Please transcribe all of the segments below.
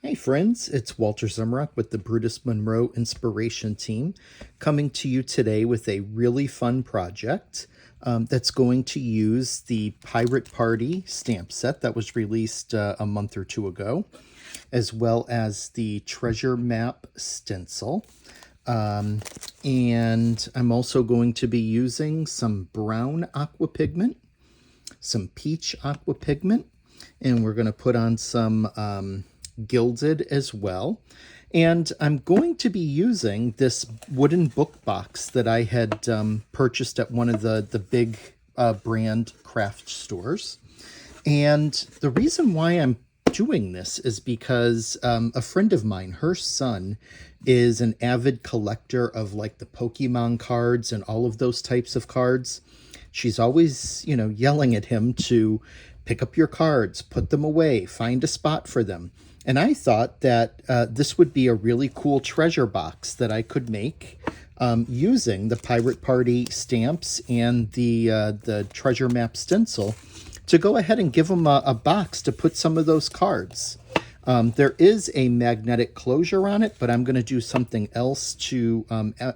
Hey friends, it's Walter Zimrock with the Brutus Monroe Inspiration Team coming to you today with a really fun project that's going to use the Pirate Party stamp set that was released a month or two ago, as well as the treasure map stencil. And I'm also going to be using some brown aqua pigment, some peach aqua pigment, and we're going to put on some gilded as well. And I'm going to be using this wooden book box that I had purchased at one of the big brand craft stores. And the reason why I'm doing this is because a friend of mine, her son, is an avid collector of like the Pokemon cards and all of those types of cards. She's always, yelling at him to pick up your cards, put them away, find a spot for them. And I thought that this would be a really cool treasure box that I could make using the Pirate Party stamps and the treasure map stencil to go ahead and give them a box to put some of those cards. There is a magnetic closure on it, but I'm going to do something else to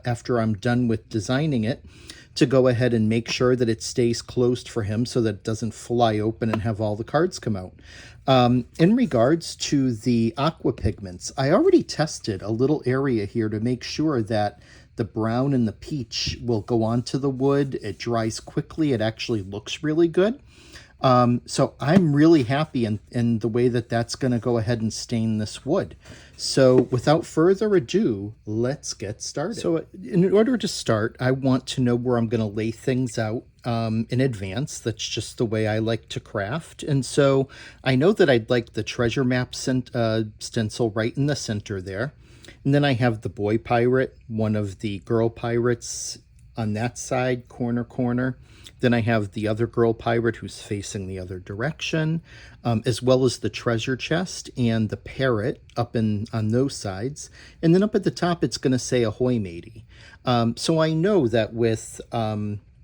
after I'm done with designing it, to go ahead and make sure that it stays closed for him so that it doesn't fly open and have all the cards come out. In regards to the aqua pigments, I already tested a little area here to make sure that the brown and the peach will go onto the wood. It dries quickly. It actually looks really good. So I'm really happy in the way that that's going to go ahead and stain this wood. So without further ado, let's get started. So in order to start, I want to know where I'm going to lay things out in advance. That's just the way I like to craft. And so I know that I'd like the treasure map stencil right in the center there. And then I have the boy pirate, one of the girl pirates on that side, corner. Then I have the other girl pirate who's facing the other direction, as well as the treasure chest and the parrot up on those sides. And then up at the top, it's going to say ahoy matey. So I know that with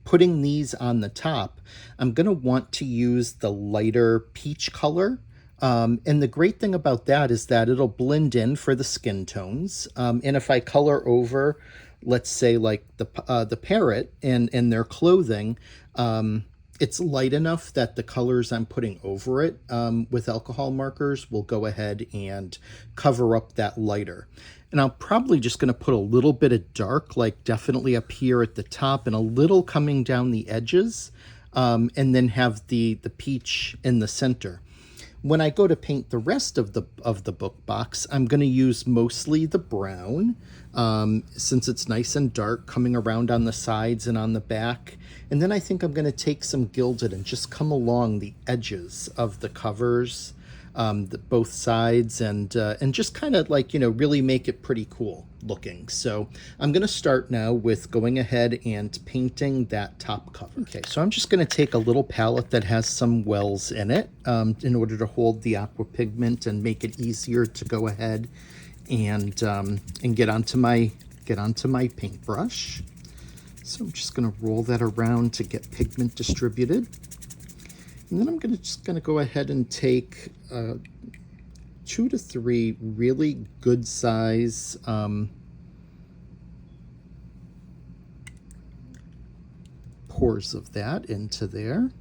putting these on the top, I'm going to want to use the lighter peach color. And the great thing about that is that it'll blend in for the skin tones. And if I color over, let's say like the parrot and their clothing, it's light enough that the colors I'm putting over it with alcohol markers will go ahead and cover up that lighter. And I'm probably just going to put a little bit of dark, like definitely up here at the top and a little coming down the edges, and then have the peach in the center. When I go to paint the rest of the book box, I'm going to use mostly the brown, since it's nice and dark coming around on the sides and on the back. And then I think I'm going to take some gilded and just come along the edges of the covers, both sides, and just kind of like, really make it pretty cool looking. So I'm going to start now with going ahead and painting that top cover. Okay, so I'm just going to take a little palette that has some wells in it in order to hold the aqua pigment and make it easier to go ahead and get onto my paintbrush. So I'm just going to roll that around to get pigment distributed. And then I'm just going to go ahead and take 2 to 3 really good size pours of that into there.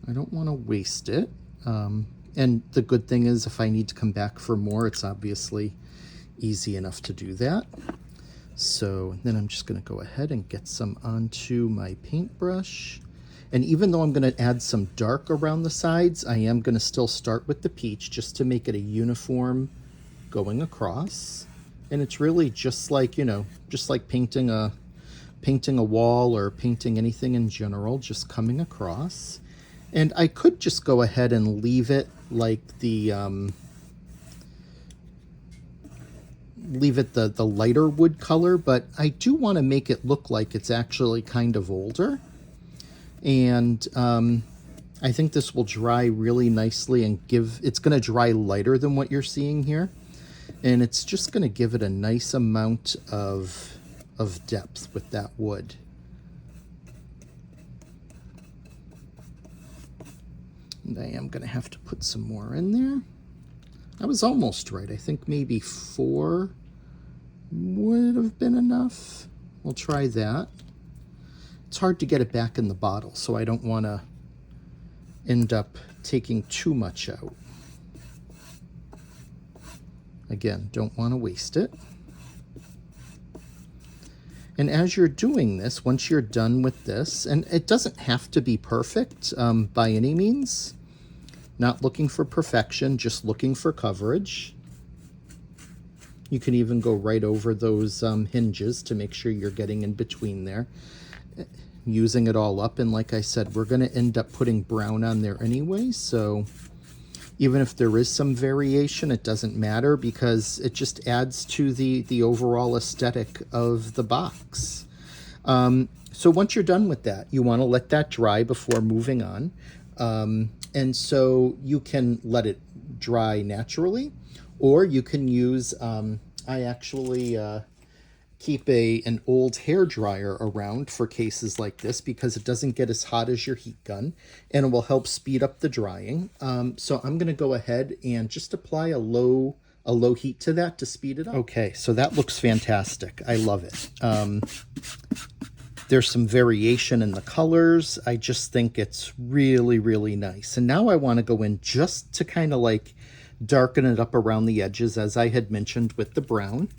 I don't want to waste it. And the good thing is if I need to come back for more, it's obviously easy enough to do that. So then I'm just going to go ahead and get some onto my paintbrush. And even though I'm going to add some dark around the sides, I am going to still start with the peach just to make it a uniform going across. And it's really just like, just like painting a wall or painting anything in general, just coming across. And I could just go ahead and leave it like the lighter wood color, but I do want to make it look like it's actually kind of older. And I think this will dry really nicely and it's going to dry lighter than what you're seeing here. And it's just going to give it a nice amount of depth with that wood. And I am going to have to put some more in there. I was almost right. I think maybe 4 would have been enough. We'll try that. It's hard to get it back in the bottle, so I don't want to end up taking too much out. Again, don't want to waste it. And as you're doing this, once you're done with this, and it doesn't have to be perfect by any means, not looking for perfection, just looking for coverage. You can even go right over those hinges to make sure you're getting in between there, using it all up. And like I said, we're going to end up putting brown on there anyway, so even if there is some variation, it doesn't matter because it just adds to the overall aesthetic of the box. So once you're done with that, you want to let that dry before moving on. And so you can let it dry naturally, or you can use, I actually keep an old hair dryer around for cases like this because it doesn't get as hot as your heat gun and it will help speed up the drying. So I'm going to go ahead and just apply a low heat to that to speed it up. Okay, so that looks fantastic. I love it. There's some variation in the colors. I just think it's really, really nice. And now I want to go in just to kind of like darken it up around the edges, as I had mentioned with the brown.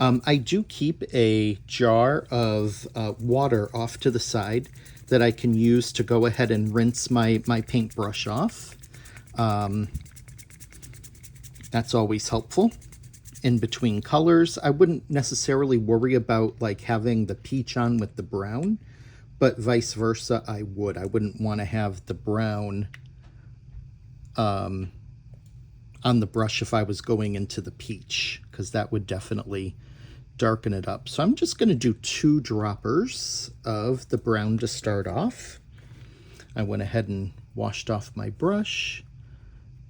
I do keep a jar of water off to the side that I can use to go ahead and rinse my paintbrush off. That's always helpful. In between colors, I wouldn't necessarily worry about like having the peach on with the brown, but vice versa, I would. I wouldn't want to have the brown on the brush if I was going into the peach, because that would definitely darken it up. So I'm just going to do 2 droppers of the brown to start off. I went ahead and washed off my brush,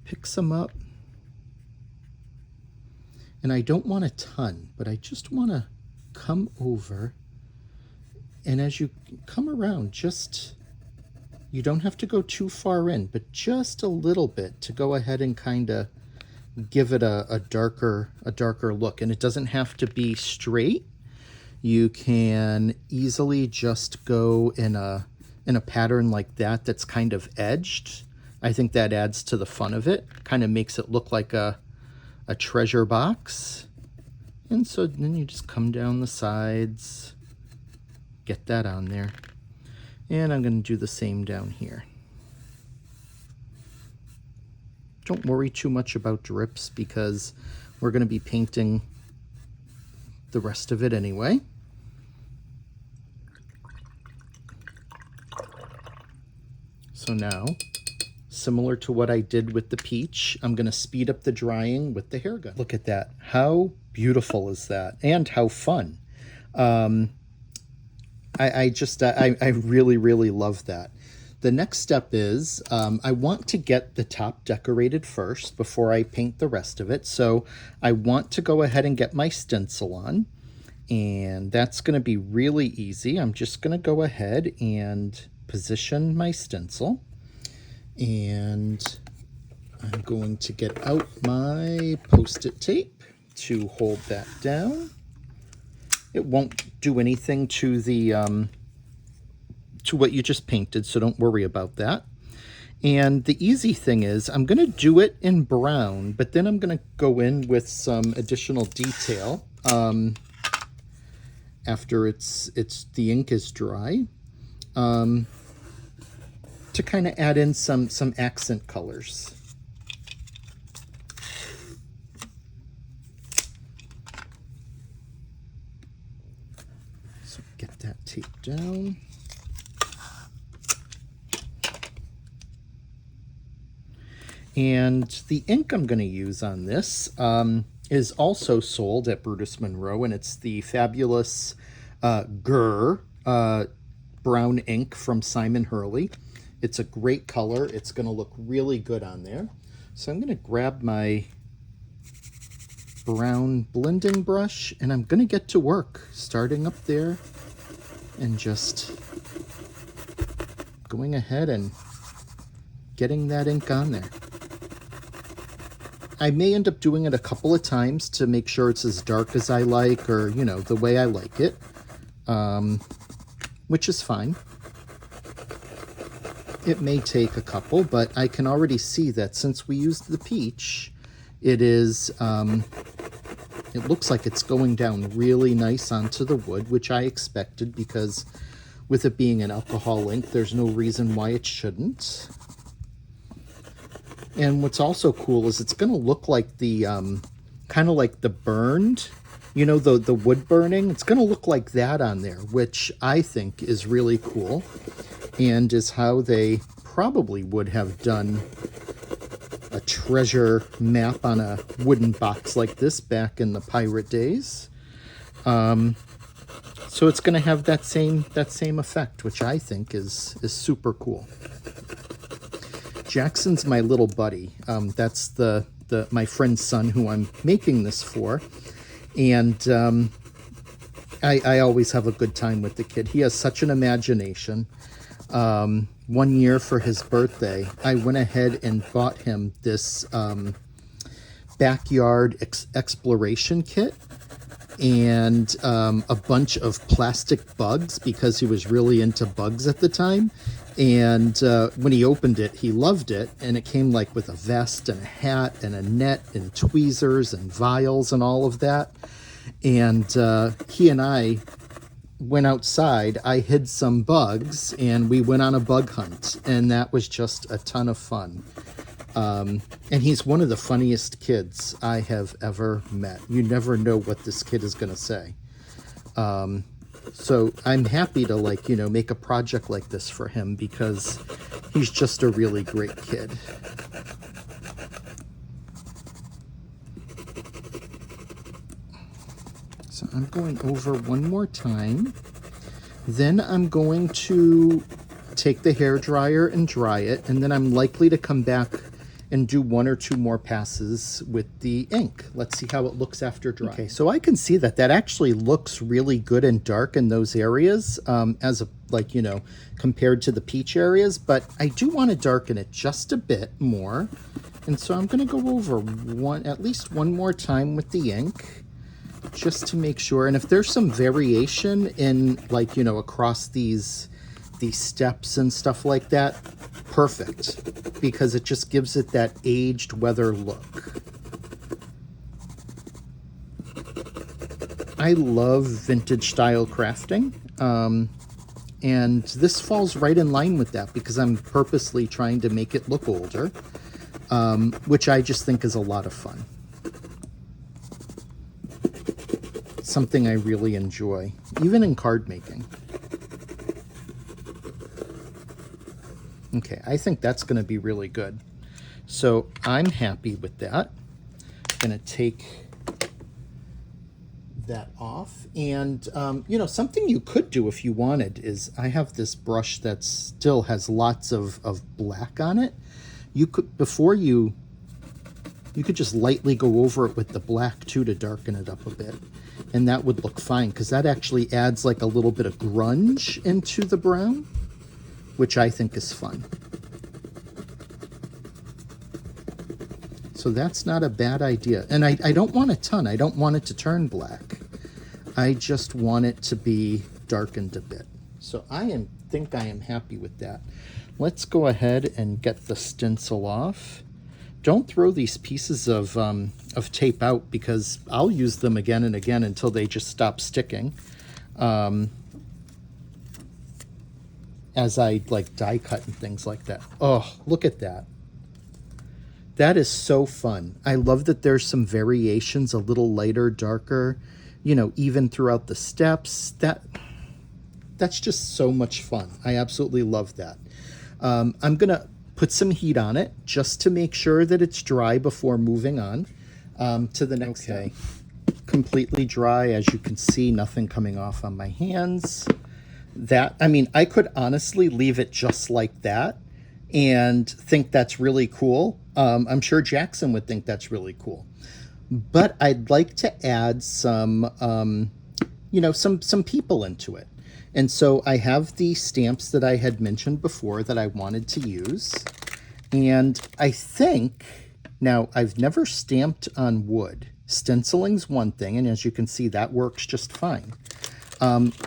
pick some up, and I don't want a ton, but I just want to come over, and as you come around, just, you don't have to go too far in, but just a little bit to go ahead and kind of give it a darker look. And it doesn't have to be straight. You can easily just go in a pattern like that that's kind of edged. I think that adds to the fun of it, kind of makes it look like a treasure box. And so then you just come down the sides, get that on there, and I'm going to do the same down here. Don't worry too much about drips because we're going to be painting the rest of it anyway. So now, similar to what I did with the peach, I'm going to speed up the drying with the hair gun. Look at that. How beautiful is that? And how fun. I really, really love that. The next step is I want to get the top decorated first before I paint the rest of it. So I want to go ahead and get my stencil on, and that's going to be really easy. I'm just going to go ahead and position my stencil, and I'm going to get out my Post-it tape to hold that down. It won't do anything to the to what you just painted, so don't worry about that. And the easy thing is I'm going to do it in brown, but then I'm going to go in with some additional detail after the ink is dry, to kind of add in some accent colors. So get that tape down. And the ink I'm going to use on this is also sold at Brutus Monroe, and it's the fabulous Gur brown ink from Simon Hurley. It's a great color. It's going to look really good on there. So I'm going to grab my brown blending brush, and I'm going to get to work, starting up there and just going ahead and getting that ink on there. I may end up doing it a couple of times to make sure it's as dark as I like, or, you know, the way I like it, which is fine. It may take a couple, but I can already see that since we used the peach, it is, it looks like it's going down really nice onto the wood, which I expected because with it being an alcohol ink, there's no reason why it shouldn't. And what's also cool is it's going to look like the, kind of like the burned, you know, the wood burning. It's going to look like that on there, which I think is really cool and is how they probably would have done a treasure map on a wooden box like this back in the pirate days. So it's going to have that same effect, which I think is super cool. Jackson's my little buddy. That's my friend's son who I'm making this for. And I always have a good time with the kid. He has such an imagination. One year for his birthday, I went ahead and bought him this backyard exploration kit and a bunch of plastic bugs because he was really into bugs at the time. And when he opened it, he loved it. And it came like with a vest and a hat and a net and tweezers and vials and all of that. And he and I went outside. I hid some bugs and we went on a bug hunt. And that was just a ton of fun. And he's one of the funniest kids I have ever met. You never know what this kid is going to say. So I'm happy to, like, you know, make a project like this for him because he's just a really great kid. So I'm going over one more time. Then I'm going to take the hairdryer and dry it, and then I'm likely to come back and do one or two more passes with the ink. Let's see how it looks after dry. Okay, so I can see that actually looks really good and dark in those areas, like, you know, compared to the peach areas, but I do want to darken it just a bit more. And so I'm going to go over at least one more time with the ink just to make sure. And if there's some variation in, like, you know, across these steps and stuff like that, perfect, because it just gives it that aged weather look. I love vintage style crafting, and this falls right in line with that because I'm purposely trying to make it look older, which I just think is a lot of fun. Something I really enjoy, even in card making. Okay, I think that's going to be really good. So I'm happy with that. I'm going to take that off. And, you know, something you could do if you wanted is I have this brush that still has lots of black on it. You could, you could just lightly go over it with the black too to darken it up a bit. And that would look fine because that actually adds like a little bit of grunge into the brown, which I think is fun. So that's not a bad idea. And I don't want a ton. I don't want it to turn black. I just want it to be darkened a bit. So I think I am happy with that. Let's go ahead and get the stencil off. Don't throw these pieces of tape out because I'll use them again and again until they just stop sticking. As I like die cut and things like that. Oh, look at that. That is so fun. I love that there's some variations, a little lighter, darker, you know, even throughout the steps. That's just so much fun. I absolutely love that. I'm going to put some heat on it just to make sure that it's dry before moving on to the next step. Completely dry, as you can see, nothing coming off on my hands. I mean, I could honestly leave it just like that and think that's really cool. I'm sure Jackson would think that's really cool. But I'd like to add some, you know, some people into it. And so I have the stamps that I had mentioned before that I wanted to use. And I think Now, I've never stamped on wood. Stenciling's one thing, and as you can see, that works just fine.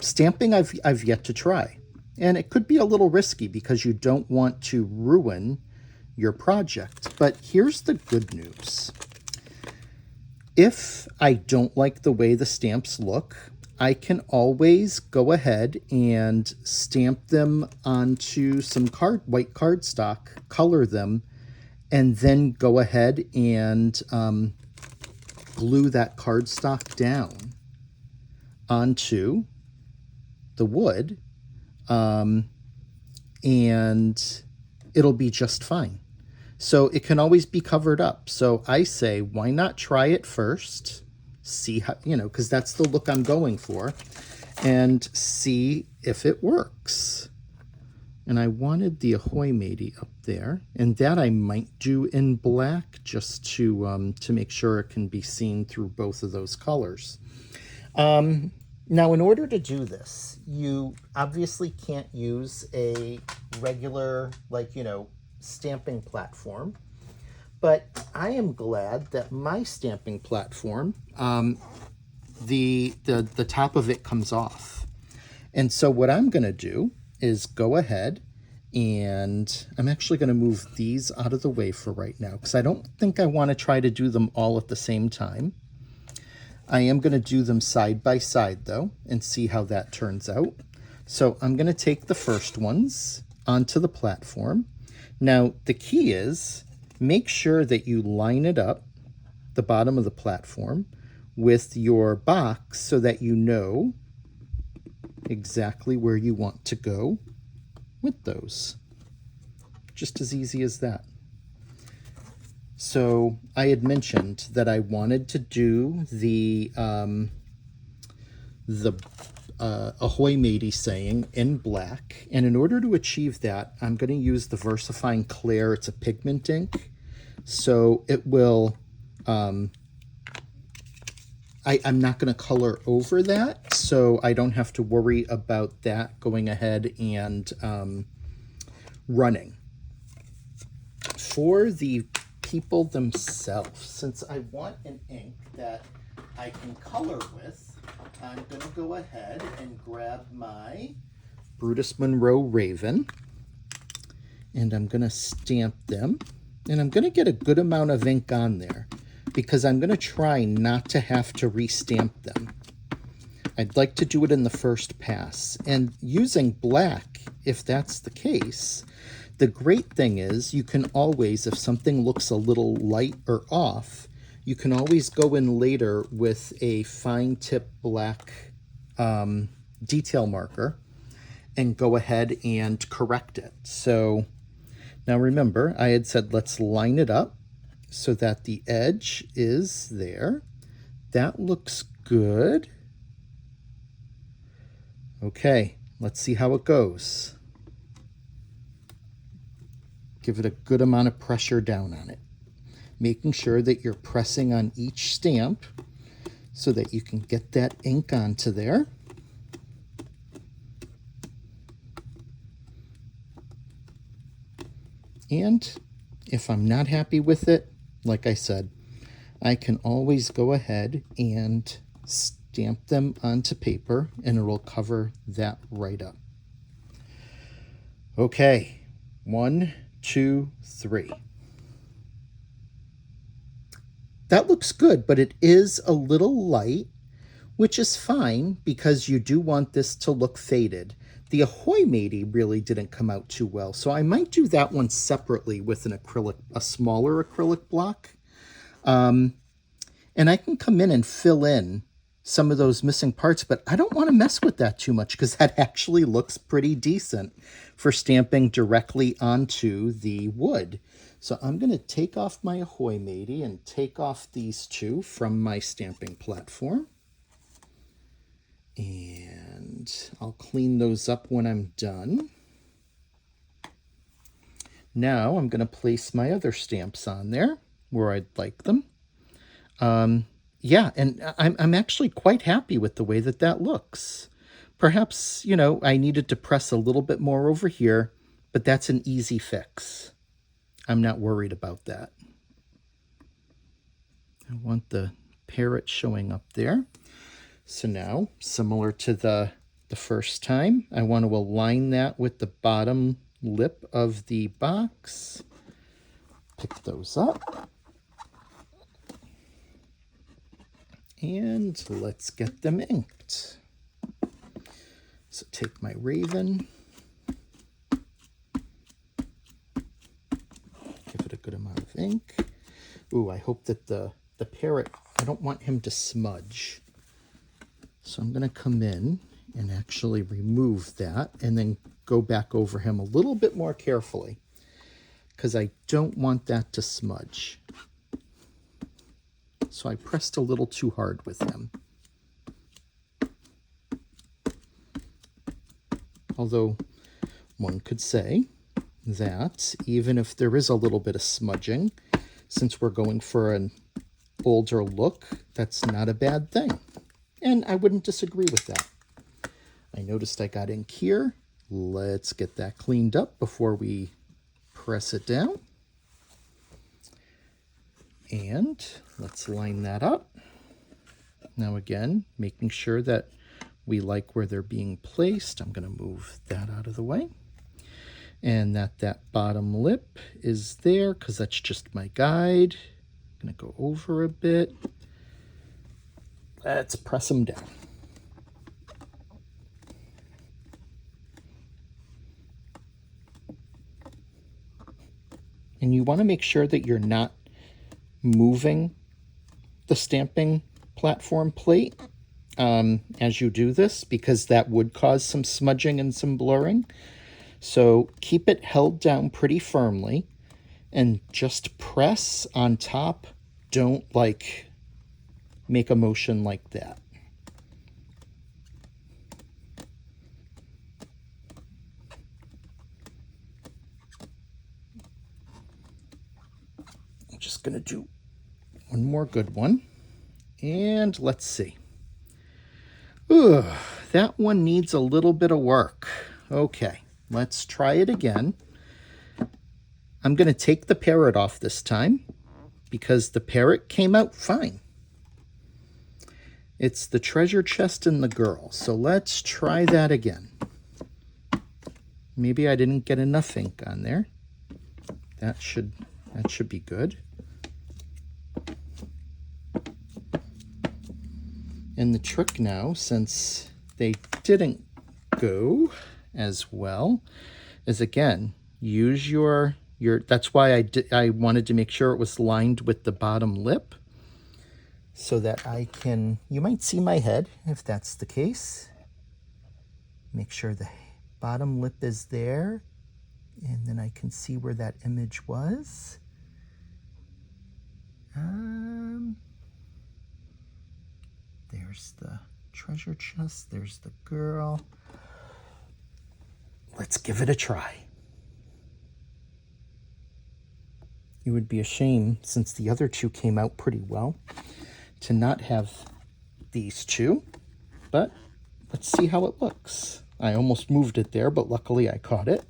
Stamping I've yet to try. And it could be a little risky because you don't want to ruin your project. But here's the good news. If I don't like the way the stamps look, I can always go ahead and stamp them onto some white cardstock, color them, and then go ahead and glue that cardstock down onto the wood, and it'll be just fine. So it can always be covered up. So I say, why not try it first? See how, because that's the look I'm going for, and see if it works. And I wanted the Ahoy Matey up there, and that I might do in black just to make sure it can be seen through both of those colors. Now, in order to do this, you obviously can't use a regular, stamping platform. But I am glad that my stamping platform, the top of it comes off. And so what I'm going to do is go ahead, and I'm actually going to move these out of the way for right now because I don't think I want to try to do them all at the same time. I am going to do them side by side though and see how that turns out. So I'm going to take the first ones onto the platform. Now the key is make sure that you line it up, the bottom of the platform, with your box so that you know exactly where you want to go with those. Just as easy as that. So I had mentioned that I wanted to do the Ahoy Matey saying in black, and in order to achieve that, I'm going to use the VersaFine Clair. It's a pigment ink, so it will. I'm not going to color over that, so I don't have to worry about that going ahead and running. For the people themselves, since I want an ink that I can color with, I'm going to go ahead and grab my Brutus Monroe Raven, and I'm going to stamp them, and I'm going to get a good amount of ink on there because I'm going to try not to have to restamp them. I'd like to do it in the first pass, and using black, if that's the case, the great thing is you can always, if something looks a little light or off, you can always go in later with a fine tip black detail marker and go ahead and correct it. So now remember, I had said let's line it up so that the edge is there. That looks good. Okay, let's see how it goes. Give it a good amount of pressure down on it, making sure that you're pressing on each stamp so that you can get that ink onto there. And if I'm not happy with it, like I said, I can always go ahead and stamp them onto paper and it will cover that right up. Okay, 1, 2, 3. That looks good, but it is a little light, which is fine because you do want this to look faded. The Ahoy Matey really didn't come out too well, so I might do that one separately with an acrylic, a smaller acrylic block. And I can come in and fill in some of those missing parts, but I don't want to mess with that too much because that actually looks pretty decent for stamping directly onto the wood. So I'm going to take off my Ahoy Matey and take off these two from my stamping platform. And I'll clean those up when I'm done. Now I'm going to place my other stamps on there where I'd like them. Yeah, and I'm actually quite happy with the way that that looks. Perhaps, you know, I needed to press a little bit more over here, but that's an easy fix. I'm not worried about that. I want the parrot showing up there. So now, similar to the first time, I want to align that with the bottom lip of the box. Pick those up. And let's get them inked. So take my raven. Give it a good amount of ink. Ooh, I hope that the parrot, I don't want him to smudge. So I'm going to come in and actually remove that and then go back over him a little bit more carefully because I don't want that to smudge. So I pressed a little too hard with him. Although one could say that even if there is a little bit of smudging, since we're going for an older look, that's not a bad thing. And I wouldn't disagree with that. I noticed I got ink here. Let's get that cleaned up before we press it down. And let's line that up. Now again, making sure that we like where they're being placed. I'm going to move that out of the way. And that bottom lip is there because that's just my guide. I'm going to go over a bit. Let's press them down. And you want to make sure that you're not moving the stamping platform plate as you do this, because that would cause some smudging and some blurring. So keep it held down pretty firmly and just press on top. Don't make a motion like that. I'm just going to do one more good one. And let's see. Ooh, that one needs a little bit of work. Okay, let's try it again. I'm going to take the parrot off this time because the parrot came out fine. It's the treasure chest and the girl. So let's try that again. Maybe I didn't get enough ink on there. That should be good. And the trick now, since they didn't go as well, is again, use your that's why I wanted to make sure it was lined with the bottom lip so that I can, you might see my head if that's the case. Make sure the bottom lip is there, and then I can see where that image was. There's the treasure chest, there's the girl. Let's give it a try. It would be a shame, since the other two came out pretty well, to not have these two, but let's see how it looks. I almost moved it there, but luckily I caught it.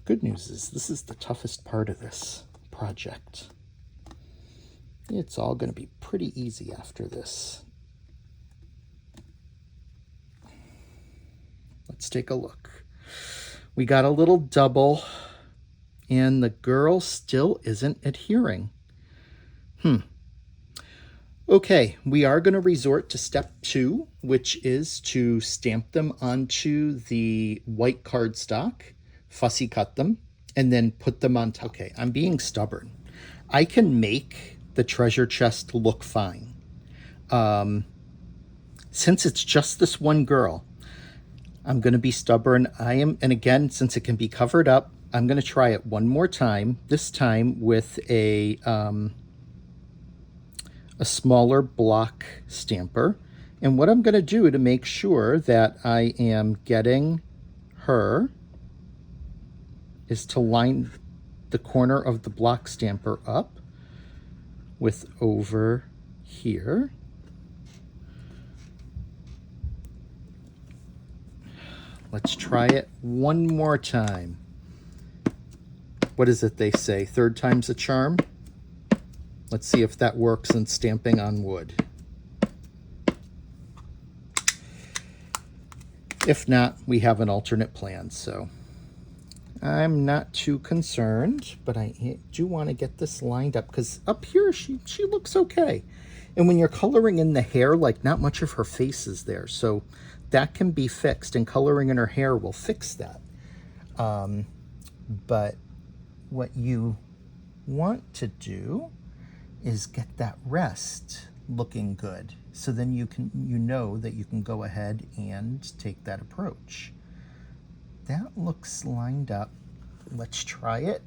Good news is this is the toughest part of this project. It's all going to be pretty easy after this. Let's take a look. We got a little double, and the girl still isn't adhering. Okay, we are going to resort to step 2, which is to stamp them onto the white cardstock, fussy cut them, and then put them on top. Okay, I'm being stubborn. I can make the treasure chest look fine. Since it's just this one girl, I'm going to be stubborn. And again, since it can be covered up, I'm going to try it one more time, this time with a smaller block stamper. And what I'm going to do to make sure that I am getting her is to line the corner of the block stamper up with over here. Let's try it one more time. What is it they say? Third time's a charm? Let's see if that works in stamping on wood. If not, we have an alternate plan, so I'm not too concerned, but I do want to get this lined up because up here she looks okay. And when you're coloring in the hair, like not much of her face is there, so that can be fixed, and coloring in her hair will fix that. But what you want to do is get that rest looking good, so then you know that you can go ahead and take that approach. That looks lined up. Let's try it.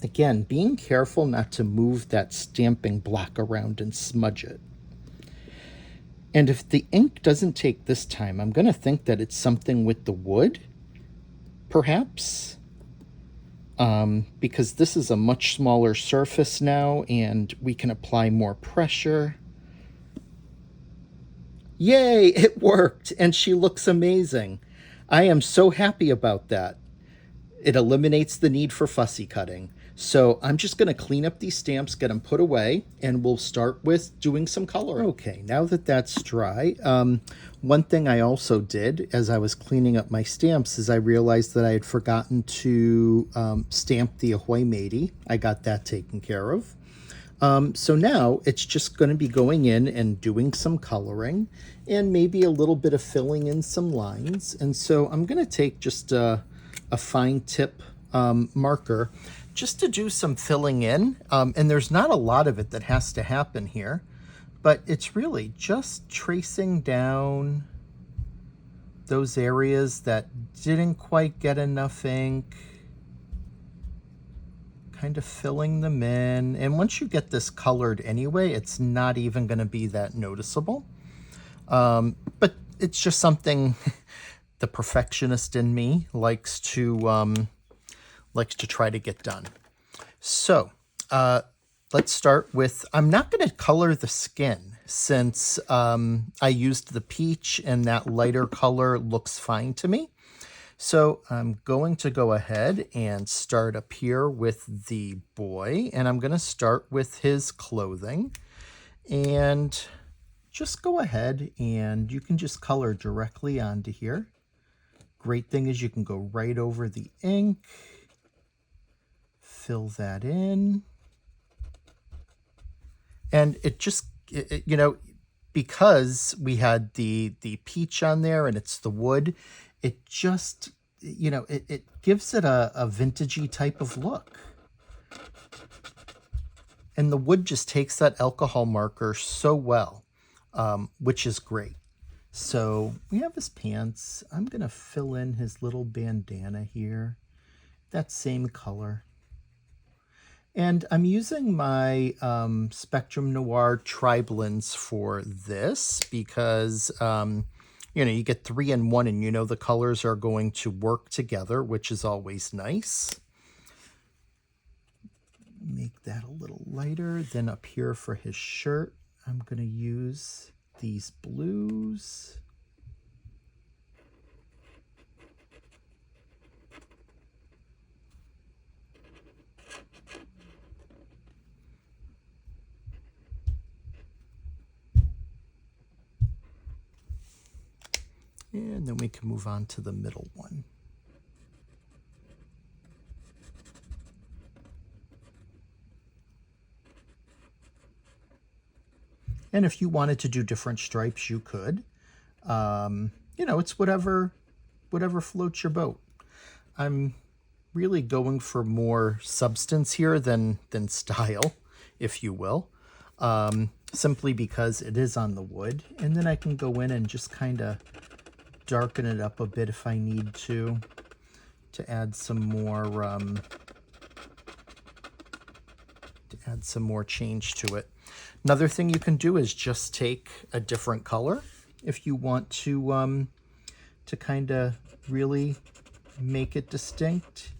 Again, being careful not to move that stamping block around and smudge it. And if the ink doesn't take this time, I'm going to think that it's something with the wood, perhaps. Because this is a much smaller surface now and we can apply more pressure. Yay, it worked, and she looks amazing. I am so happy about that. It eliminates the need for fussy cutting. So I'm just going to clean up these stamps, get them put away, and we'll start with doing some color. Okay, now that that's dry, one thing I also did as I was cleaning up my stamps is I realized that I had forgotten to stamp the Ahoy Matey. I got that taken care of. So now it's just going to be going in and doing some coloring and maybe a little bit of filling in some lines. And so I'm going to take just a fine tip marker just to do some filling in. And there's not a lot of it that has to happen here, but it's really just tracing down those areas that didn't quite get enough ink, kind of filling them in. And once you get this colored anyway, it's not even going to be that noticeable. But it's just something the perfectionist in me likes to try to get done. So let's start with, I'm not going to color the skin since I used the peach and that lighter color looks fine to me. So I'm going to go ahead and start up here with the boy, and I'm going to start with his clothing, and just go ahead and you can just color directly onto here. Great thing is you can go right over the ink, fill that in, and it just, you know, because we had the peach on there and it's the wood, it just, you know, it gives it a vintagey type of look. And the wood just takes that alcohol marker so well, which is great. So we have his pants. I'm going to fill in his little bandana here, that same color. And I'm using my Spectrum Noir Tri-Blends for this because, you know, you get 3 in 1 and you know the colors are going to work together, which is always nice. Make that a little lighter. Then up here for his shirt, I'm going to use these blues. And then we can move on to the middle one. And if you wanted to do different stripes, you could. You know, it's whatever floats your boat. I'm really going for more substance here than style, if you will. Simply because it is on the wood. And then I can go in and just kind of darken it up a bit if I need to add some more change to it. Another thing you can do is just take a different color if you want to kind of really make it distinct,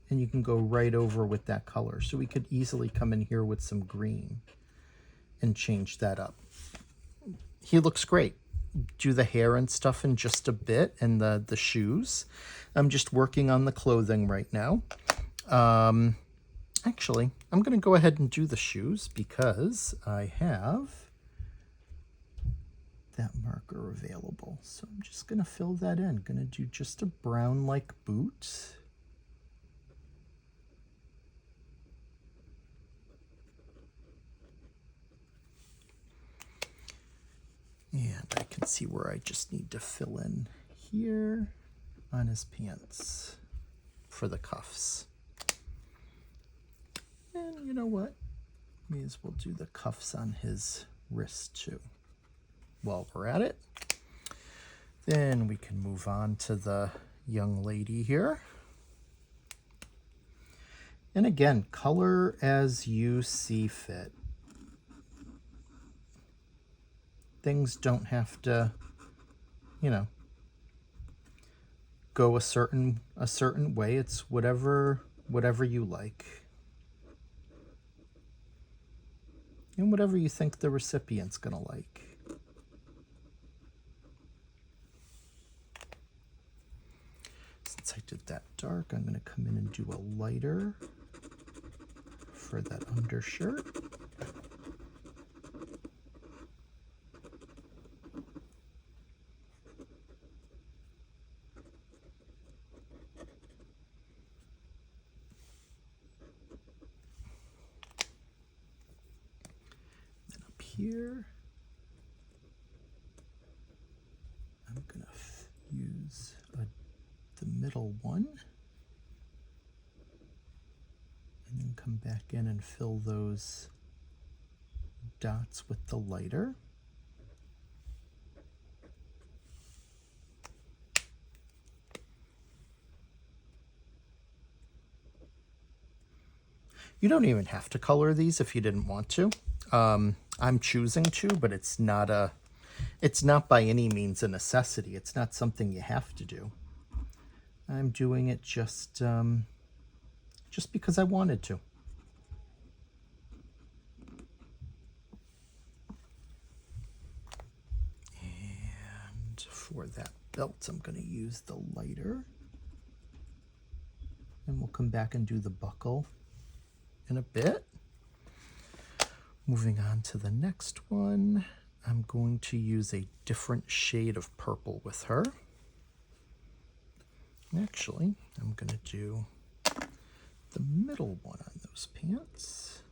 and you can go right over with that color. So we could easily come in here with some green and change that up. He looks great. do the hair and stuff in just a bit, and the shoes. I'm just working on the clothing right now. Actually, I'm going to go ahead and do the shoes because I have that marker available. So I'm just going to fill that in. Going to do just a brown-like boot. And I can see where I just need to fill in here on his pants for the cuffs. And you know what? May as well do the cuffs on his wrist too. While we're at it, then we can move on to the young lady here. And again, color as you see fit. Things don't have to, you know, go a certain way. It's whatever you like. And whatever you think the recipient's gonna like. Since I did that dark, I'm gonna come in and do a lighter for that undershirt. Here, I'm going to use the middle one and then come back in and fill those dots with the lighter. You don't even have to color these if you didn't want to. I'm choosing to, but it's not by any means a necessity. It's not something you have to do. I'm doing it just because I wanted to. And for that belt, I'm going to use the lighter. And we'll come back and do the buckle in a bit. Moving on to the next one, I'm going to use a different shade of purple with her. Actually, I'm going to do the middle one on those pants.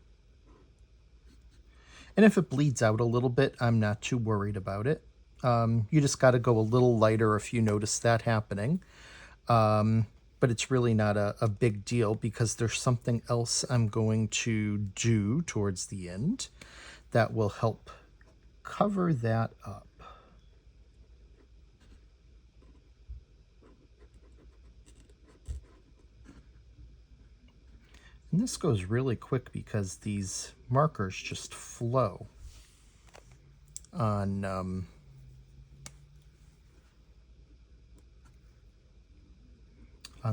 And if it bleeds out a little bit, I'm not too worried about it. You just got to go a little lighter if you notice that happening. But it's really not a big deal because there's something else I'm going to do towards the end that will help cover that up. And this goes really quick because these markers just flow on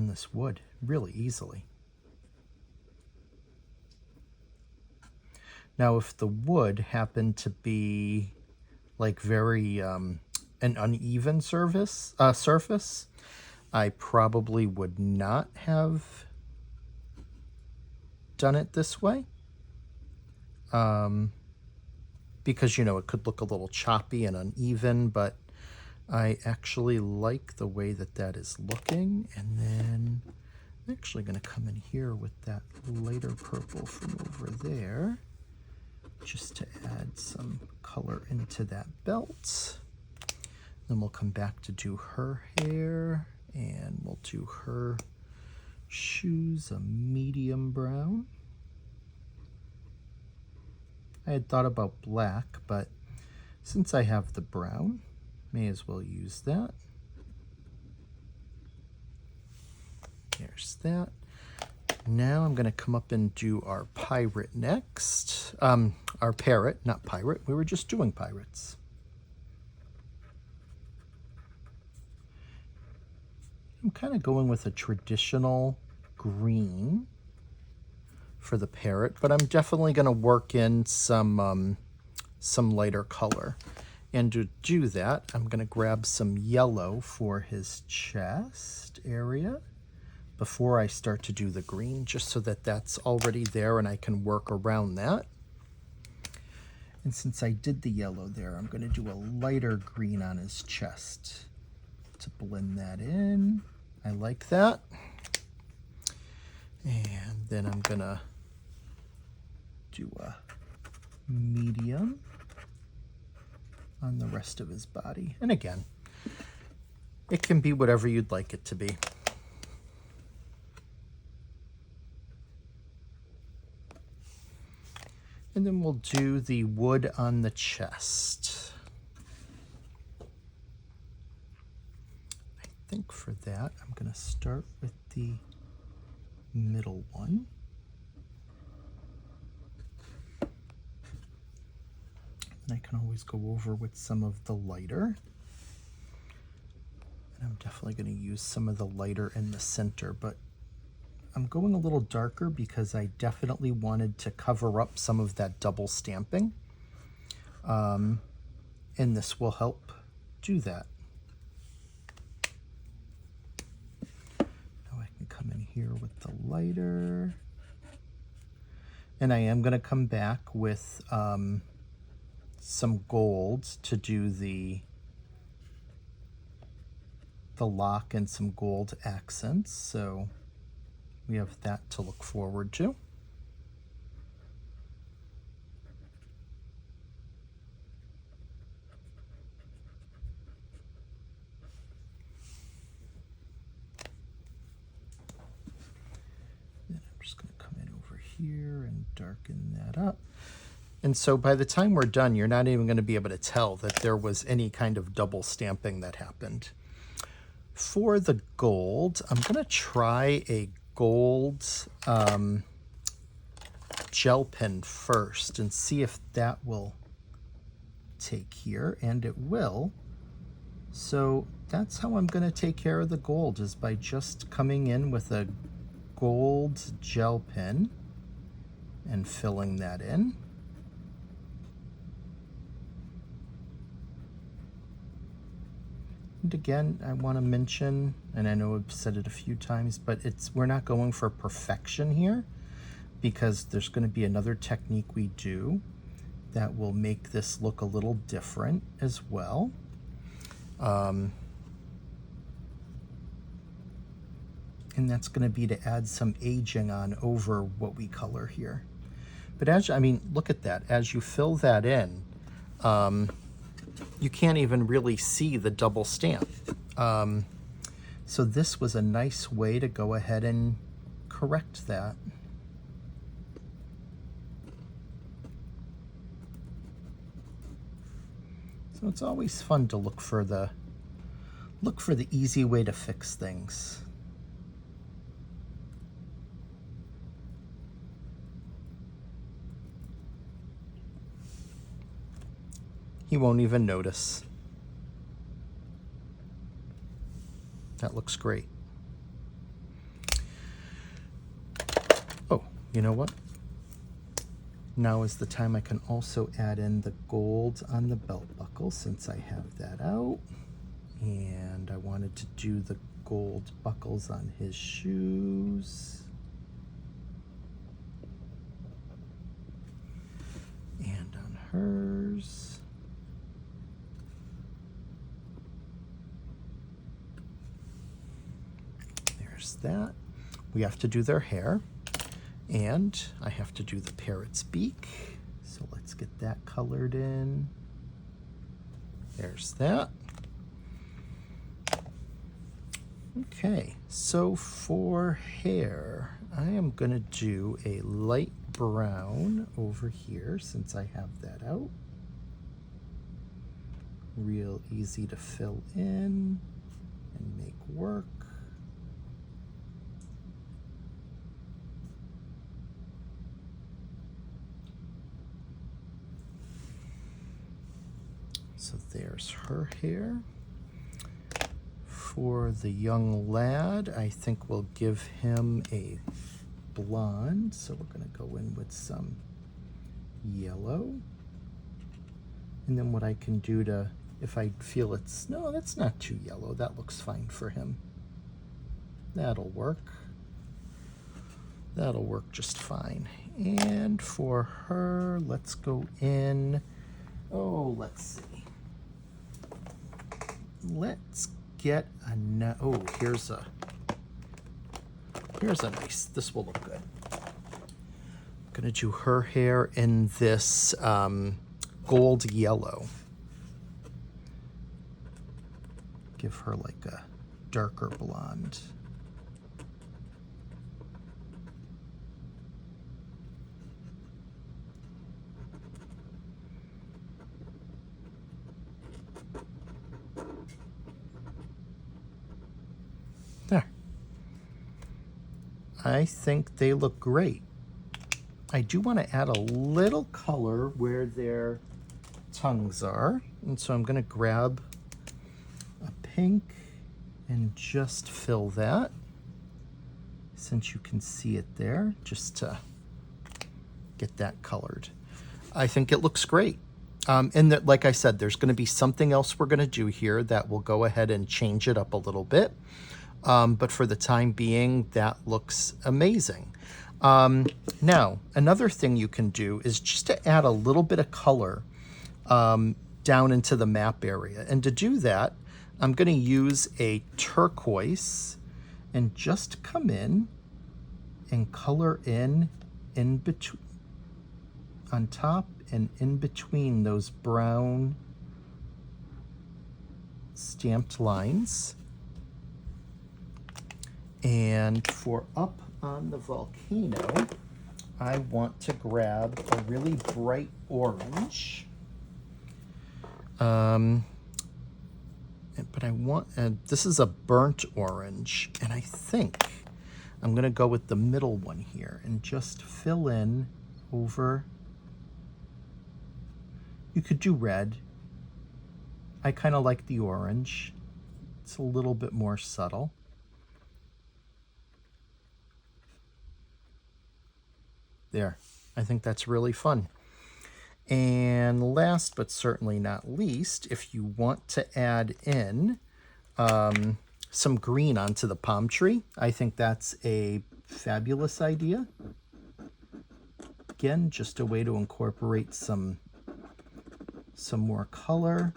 this wood really easily. Now, if the wood happened to be like very an uneven surface, I probably would not have done it this way. Because, you know, it could look a little choppy and uneven, but I actually like the way that is looking. And then I'm actually going to come in here with that lighter purple from over there just to add some color into that belt. Then we'll come back to do her hair, and we'll do her shoes a medium brown. I had thought about black, but since I have the brown, may as well use that. There's that. Now I'm going to come up and do our pirate next. Our parrot, not pirate. We were just doing pirates. I'm kind of going with a traditional green for the parrot, but I'm definitely going to work in some lighter color. And to do that, I'm going to grab some yellow for his chest area before I start to do the green, just so that that's already there and I can work around that. And since I did the yellow there, I'm going to do a lighter green on his chest to blend that in. I like that. And then I'm going to do a medium on the rest of his body. And again, it can be whatever you'd like it to be. And then we'll do the wood on the chest. I think for that, I'm going to start with the middle one. And I can always go over with some of the lighter. And I'm definitely going to use some of the lighter in the center, but I'm going a little darker because I definitely wanted to cover up some of that double stamping. And this will help do that. Now I can come in here with the lighter. And I am going to come back with some gold to do the lock and some gold accents. So we have that to look forward to. Then I'm just going to come in over here and darken that up. And so by the time we're done, you're not even going to be able to tell that there was any kind of double stamping that happened. For the gold, I'm going to try a gold gel pen first and see if that will take here, and it will. So that's how I'm going to take care of the gold, is by just coming in with a gold gel pen and filling that in. And again, I want to mention, and I know I've said it a few times, but we're not going for perfection here, because there's going to be another technique we do that will make this look a little different as well. And that's going to be to add some aging on over what we color here. But look at that. As you fill that in, you can't even really see the double stamp. So this was a nice way to go ahead and correct that. So it's always fun to look for the easy way to fix things. He won't even notice. That looks great. Oh, you know what? Now is the time I can also add in the gold on the belt buckle, since I have that out. And I wanted to do the gold buckles on his shoes. And on hers. That. We have to do their hair, and I have to do the parrot's beak. So let's get that colored in. There's that. Okay, so for hair, I am going to do a light brown over here, since I have that out. Real easy to fill in and make work. So there's her hair. For the young lad, I think we'll give him a blonde. So we're going to go in with some yellow And then what I can do to, if I feel it's, no, that's not too yellow. That looks fine for him. That'll work. That'll work just fine. And for her, let's go in. Oh, let's see. Let's get a, oh, here's a nice, this will look good. I'm gonna do her hair in this gold yellow. Give her like a darker blonde. There. I think they look great. I do want to add a little color where their tongues are. And so I'm going to grab a pink and just fill that, since you can see it there, just to get that colored. I think it looks great. And that, like I said, there's going to be something else we're going to do here that will go ahead and change it up a little bit. But for the time being, that looks amazing. Now, another thing you can do is just to add a little bit of color down into the map area. And to do that, I'm going to use a turquoise and just come in and color in between, on top and in between those brown stamped lines. And for up on the volcano, I want to grab a really bright orange. But I want, this is a burnt orange, and I think I'm gonna go with the middle one here and just fill in over. You could do red. I kind of like the orange. It's a little bit more subtle. There, I think that's really fun. And last but certainly not least, if you want to add in some green onto the palm tree, I think that's a fabulous idea. Again, just a way to incorporate some more color.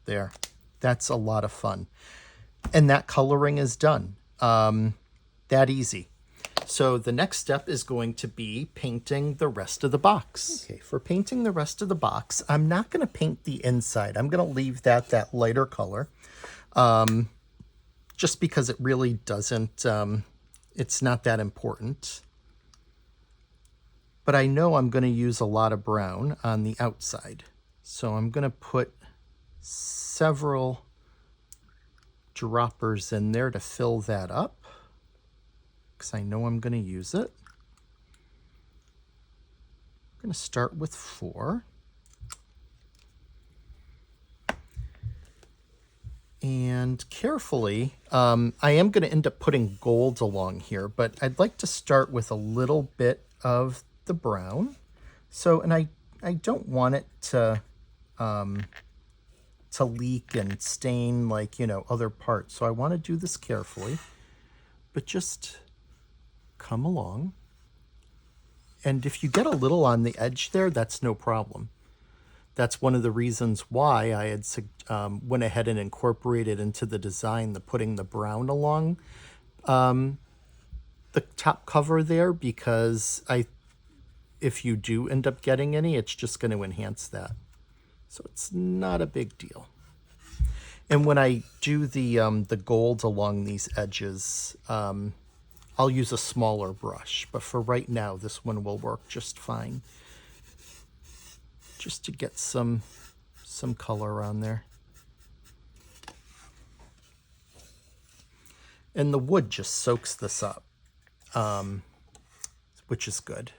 There, that's a lot of fun. And that coloring is done. That easy. So the next step is going to be painting the rest of the box. Okay, for painting the rest of the box, I'm not going to paint the inside. I'm going to leave that lighter color, just because it really doesn't, it's not that important. But I know I'm going to use a lot of brown on the outside. So I'm going to put several droppers in there to fill that up, because I know I'm going to use it. I'm going to start with 4. And carefully, I am going to end up putting gold along here, but I'd like to start with a little bit of the brown. So, and I don't want it to leak and stain like, you know, other parts. So I want to do this carefully, but just come along. And if you get a little on the edge there, that's no problem. That's one of the reasons why I had went ahead and incorporated into the design the putting the brown along the top cover there, because if you do end up getting any, it's just going to enhance that. So it's not a big deal. And when I do the gold along these edges, I'll use a smaller brush, but for right now, this one will work just fine. Just to get some color on there. And the wood just soaks this up, which is good.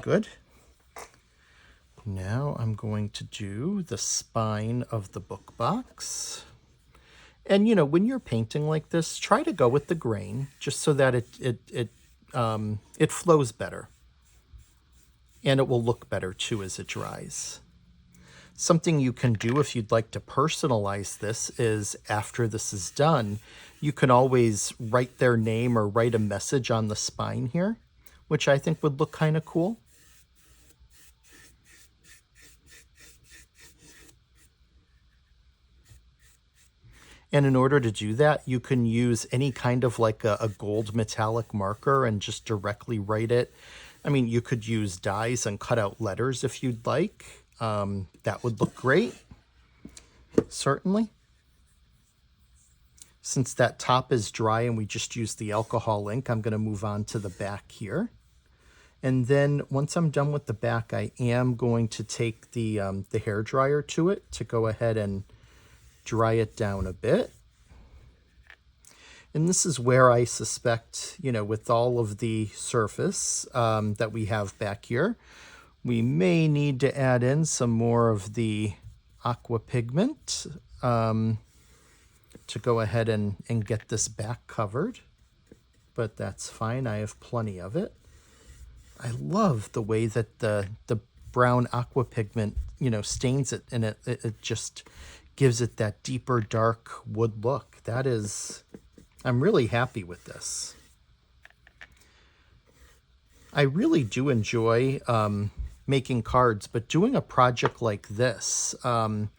good. Now I'm going to do the spine of the book box. And you know, when you're painting like this, try to go with the grain just so that it flows better. And it will look better too as it dries. Something you can do if you'd like to personalize this is after this is done, you can always write their name or write a message on the spine here, which I think would look kind of cool. And in order to do that, you can use any kind of like a gold metallic marker and just directly write it. I mean, you could use dies and cut out letters if you'd like. That would look great, certainly. Since that top is dry and we just used the alcohol ink, I'm going to move on to the back here. And then once I'm done with the back, I am going to take the hair dryer to it to go ahead and dry it down a bit. And this is where I suspect, you know, with all of the surface that we have back here, we may need to add in some more of the aqua pigment to go ahead and get this back covered. But that's fine, I have plenty of it. I love the way that the brown aqua pigment, you know, stains it, and it just gives it that deeper dark wood look. That is, I'm really happy with this. I really do enjoy making cards, but doing a project like this can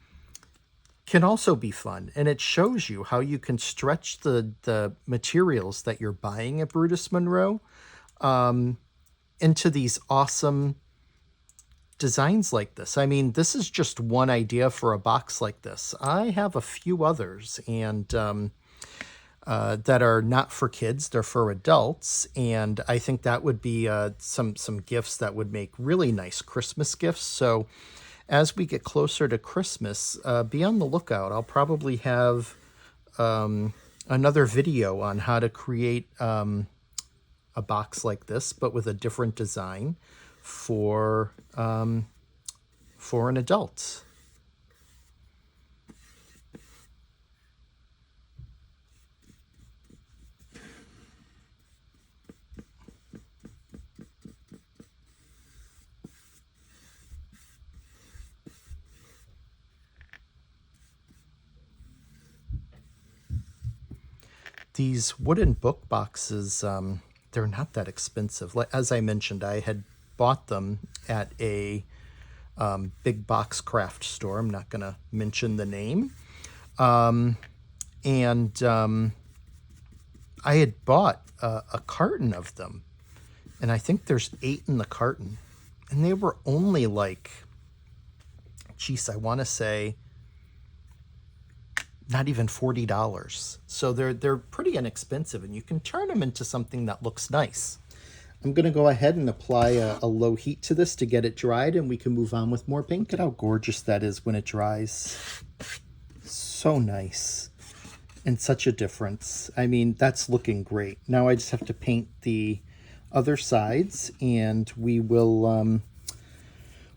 also be fun, and it shows you how you can stretch the materials that you're buying at Brutus Monroe into these awesome designs like this. I mean, this is just one idea for a box like this. I have a few others, and that are not for kids, they're for adults, and I think that would be some gifts that would make really nice Christmas gifts. So as we get closer to Christmas, be on the lookout. I'll probably have another video on how to create a box like this, but with a different design for an adult. These wooden book boxes, they're not that expensive. As I mentioned, I had bought them at a big box craft store. I'm not going to mention the name. I had bought a carton of them, and I think there's 8 in the carton. And they were only like, geez, I want to say not even $40. So they're pretty inexpensive, and you can turn them into something that looks nice. I'm going to go ahead and apply a low heat to this to get it dried, and we can move on with more paint. Look at how gorgeous that is when it dries. So nice. And such a difference. I mean, that's looking great. Now I just have to paint the other sides, and we will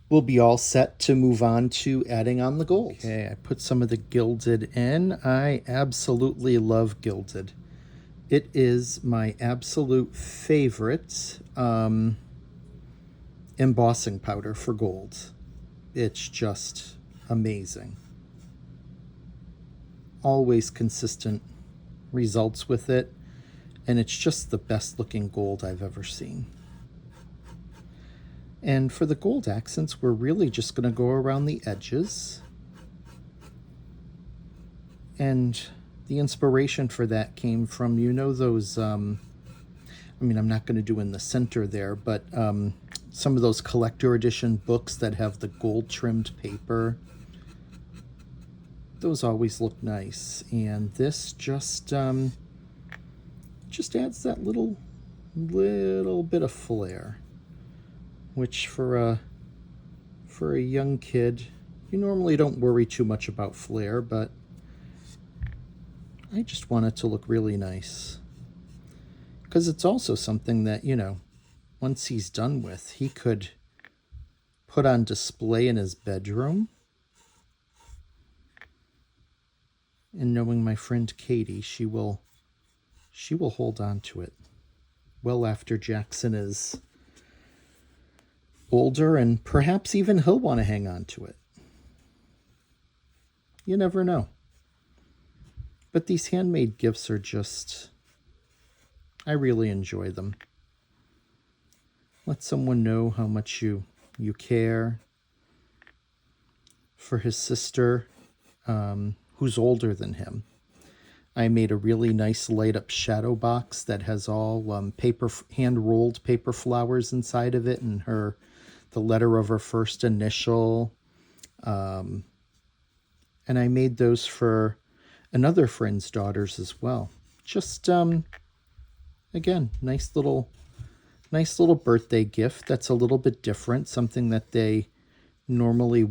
we'll be all set to move on to adding on the gold. Okay, I put some of the gilded in. I absolutely love gilded. It is my absolute favorite embossing powder for gold. It's just amazing. Always consistent results with it, and it's just the best looking gold I've ever seen. And for the gold accents, we're really just going to go around the edges. And the inspiration for that came from, you know, those, I mean, I'm not going to do in the center there, but some of those collector edition books that have the gold trimmed paper. Those always look nice. And this just adds that little bit of flair, which for a young kid, you normally don't worry too much about flair, but I just want it to look really nice. Because it's also something that, you know, once he's done with, he could put on display in his bedroom. And knowing my friend Katie, she will hold on to it well after Jackson is older, and perhaps even he'll want to hang on to it. You never know. But these handmade gifts are just, I really enjoy them. Let someone know how much you care for his sister, who's older than him. I made a really nice light up shadow box that has all hand rolled paper flowers inside of it, and the letter of her first initial. And I made those for another friend's daughters as well. Just again, nice little birthday gift that's a little bit different, something that they normally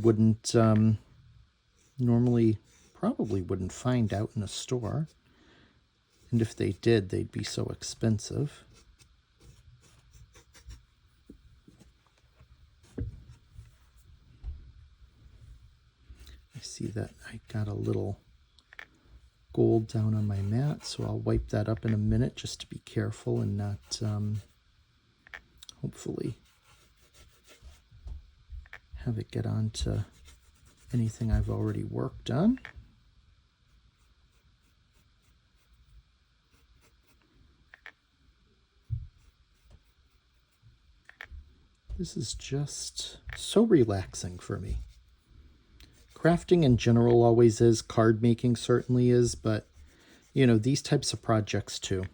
probably wouldn't find out in a store. And if they did, they'd be so expensive. I see that I got a little gold down on my mat, so I'll wipe that up in a minute just to be careful and not, hopefully, have it get onto anything I've already worked on. This is just so relaxing for me. Crafting in general always is, card making certainly is, but you know, these types of projects too.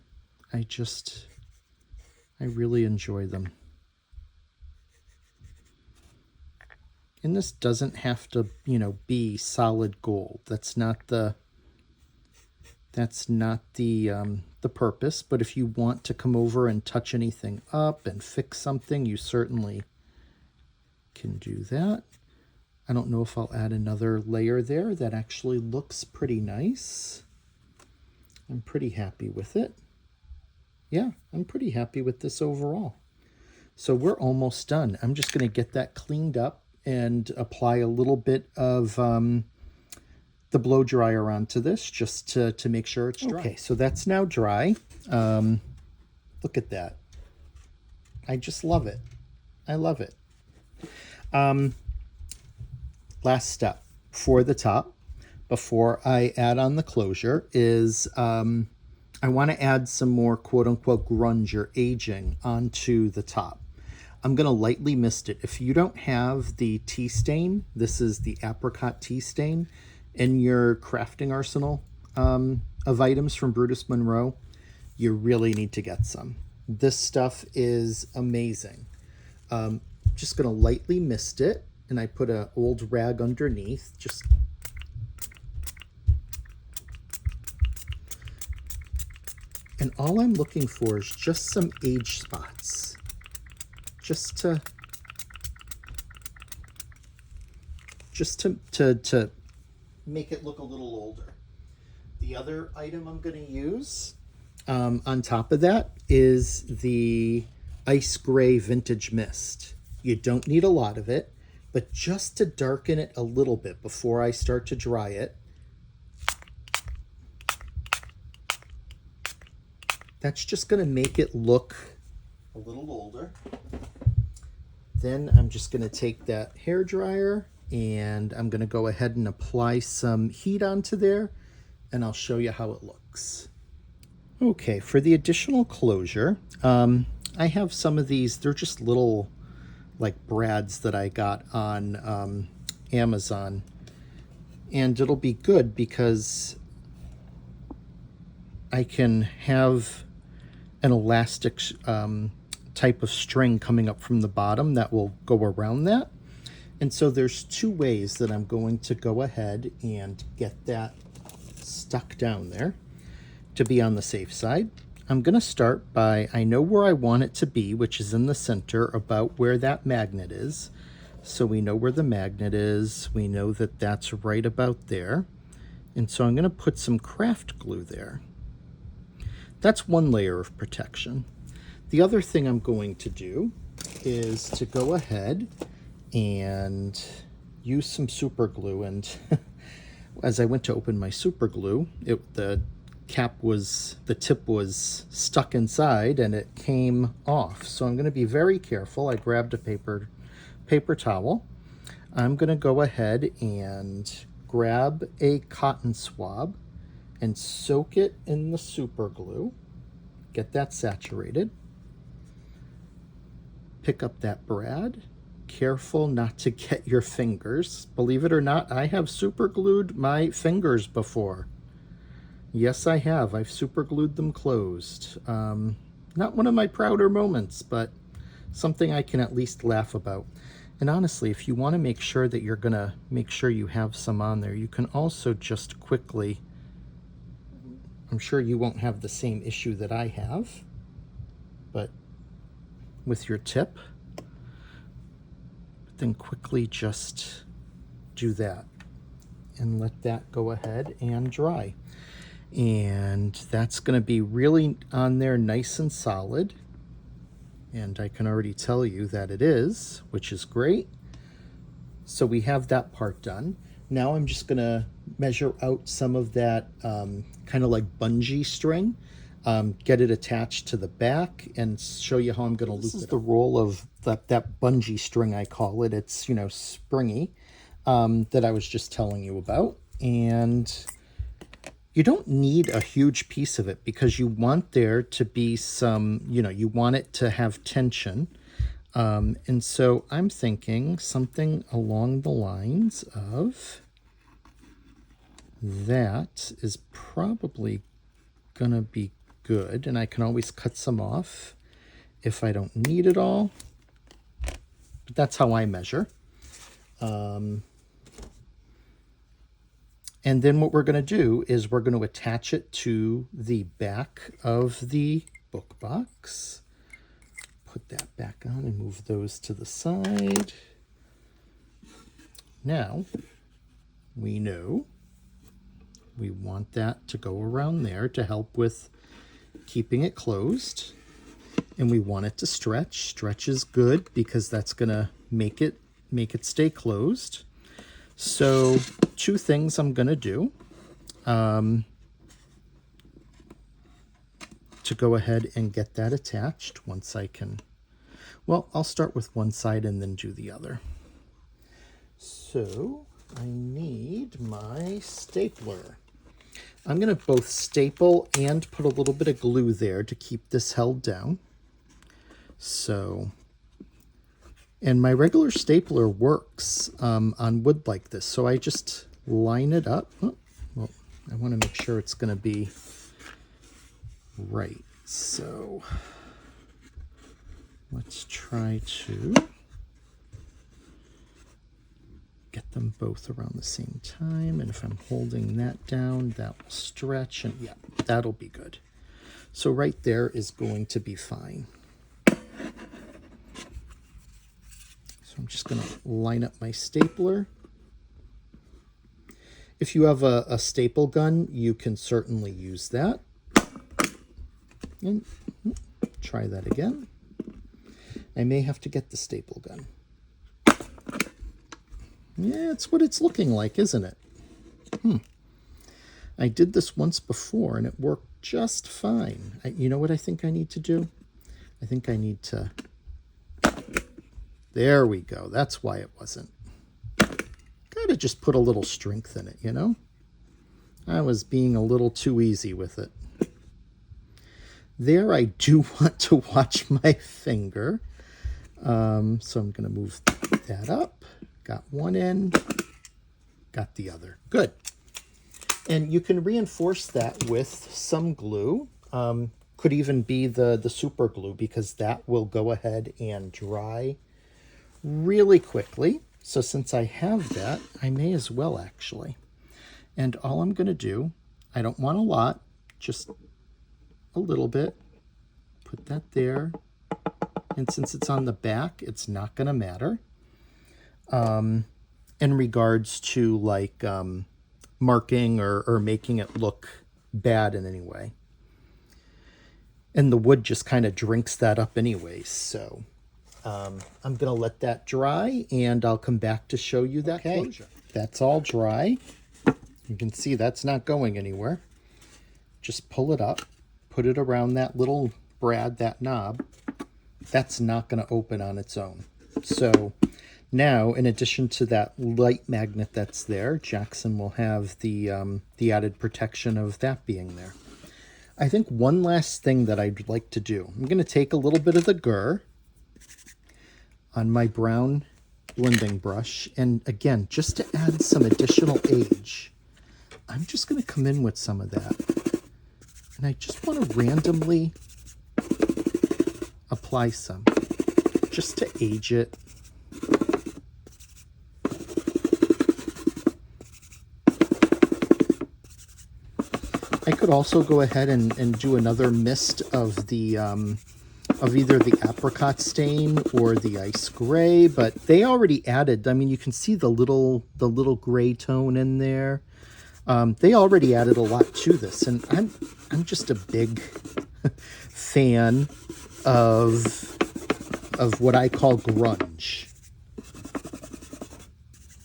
I really enjoy them. And this doesn't have to, be solid gold. That's not the purpose. But if you want to come over and touch anything up and fix something, you certainly can do that. I don't know if I'll add another layer there. That actually looks pretty nice. I'm pretty happy with it. Yeah, I'm pretty happy with this overall. So we're almost done. I'm just going to get that cleaned up and apply a little bit of the blow dryer onto this just to make sure it's dry. Okay, so that's now dry. Look at that. I just love it. I love it. Last step for the top before I add on the closure is I want to add some more quote-unquote grunge or aging onto the top. I'm going to lightly mist it. If you don't have the tea stain, this is the apricot tea stain, in your crafting arsenal of items from Brutus Monroe, you really need to get some. This stuff is amazing. Just going to lightly mist it, and I put an old rag underneath. And all I'm looking for is just some age spots. Just to make it look a little older. The other item I'm going to use on top of that is the ice gray vintage mist. You don't need a lot of it, but just to darken it a little bit before I start to dry it. That's just going to make it look a little older. Then I'm just going to take that hair dryer and I'm going to go ahead and apply some heat onto there, and I'll show you how it looks. Okay, for the additional closure, I have some of these. They're just little like brads that I got on Amazon, and it'll be good because I can have an elastic type of string coming up from the bottom that will go around that. And so there's two ways that I'm going to go ahead and get that stuck down there to be on the safe side. I'm going to start by, I know where I want it to be, which is in the center, about where that magnet is. So we know where the magnet is. We know that that's right about there. And so I'm going to put some craft glue there. That's one layer of protection. The other thing I'm going to do is to go ahead and use some super glue. And as I went to open my super glue, the tip was stuck inside and it came off. So I'm going to be very careful. I grabbed a paper towel. I'm going to go ahead and grab a cotton swab and soak it in the super glue. Get that saturated. Pick up that brad. Careful not to get your fingers. Believe it or not, I have super glued my fingers before. Yes, I have. I've super glued them closed. Not one of my prouder moments, but something I can at least laugh about. And honestly, if you want to make sure that you're going to make sure you have some on there, you can also just quickly, I'm sure you won't have the same issue that I have, but with your tip, then quickly just do that and let that go ahead and dry. And that's going to be really on there nice and solid. And I can already tell you that it is, which is great. So we have that part done. Now I'm just going to measure out some of that kind of like bungee string, get it attached to the back, and show you how I'm going to loop it. This is the roll of that bungee string, I call it. It's, you know, springy, that I was just telling you about. And you don't need a huge piece of it because you want there to be some, you know, you want it to have tension. And so I'm thinking something along the lines of that is probably going to be good. And I can always cut some off if I don't need it all. But that's how I measure. And then what we're going to do is we're going to attach it to the back of the book box. Put that back on and move those to the side. Now, we know we want that to go around there to help with keeping it closed. And we want it to stretch. Stretch is good because that's going to make it stay closed. So two things I'm going to do to go ahead and get that attached once I can. Well, I'll start with one side and then do the other. So I need my stapler. I'm going to both staple and put a little bit of glue there to keep this held down. So, and my regular stapler works on wood like this. So I just line it up. Oh, well, I want to make sure it's going to be right. So let's try to get them both around the same time. And if I'm holding that down, that will stretch. And yeah, that'll be good. So right there is going to be fine. So I'm just going to line up my stapler. If you have a staple gun, you can certainly use that. And try that again. I may have to get the staple gun. Yeah, it's what it's looking like, isn't it? I did this once before and it worked just fine. You know what I think I need to do? I think I need to... There we go. That's why it wasn't. Gotta just put a little strength in it, you know? I was being a little too easy with it. There, I do want to watch my finger. So I'm going to move that up. Got one end, got the other. Good. And you can reinforce that with some glue. Could even be the super glue because that will go ahead and dry really quickly. So since I have that, I may as well actually. And all I'm going to do, I don't want a lot, just a little bit. Put that there. And since it's on the back, it's not going to matter. In regards to like marking or making it look bad in any way. And the wood just kind of drinks that up anyways. So I'm going to let that dry, and I'll come back to show you that closure. That's all dry. You can see that's not going anywhere. Just pull it up, put it around that little brad, that knob. That's not going to open on its own. So now, in addition to that light magnet that's there, Jackson will have the added protection of that being there. I think one last thing that I'd like to do, I'm going to take a little bit of the Gur on my brown blending brush, and again, just to add some additional age, I'm just going to come in with some of that. And I just want to randomly apply some, just to age it. I could also go ahead and do another mist of the of either the apricot stain or the ice gray, but they already added, I mean, you can see the little gray tone in there. They already added a lot to this, and I'm just a big fan of what I call grunge.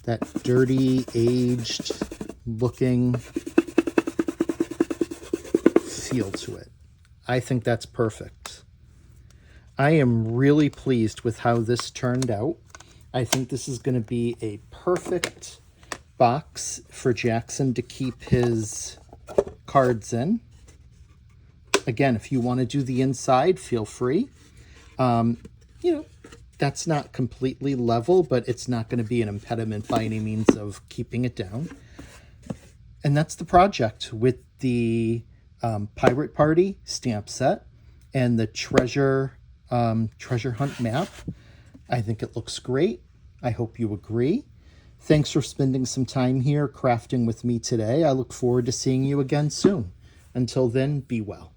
That dirty, aged looking feel to it. I think that's perfect. I am really pleased with how this turned out. I think this is going to be a perfect box for Jackson to keep his cards in. Again, if you want to do the inside, feel free. You know, that's not completely level, but it's not going to be an impediment by any means of keeping it down. And that's the project with the Pirate Party stamp set and the treasure hunt map. I think it looks great. I hope you agree. Thanks for spending some time here crafting with me today. I look forward to seeing you again soon. Until then, be well.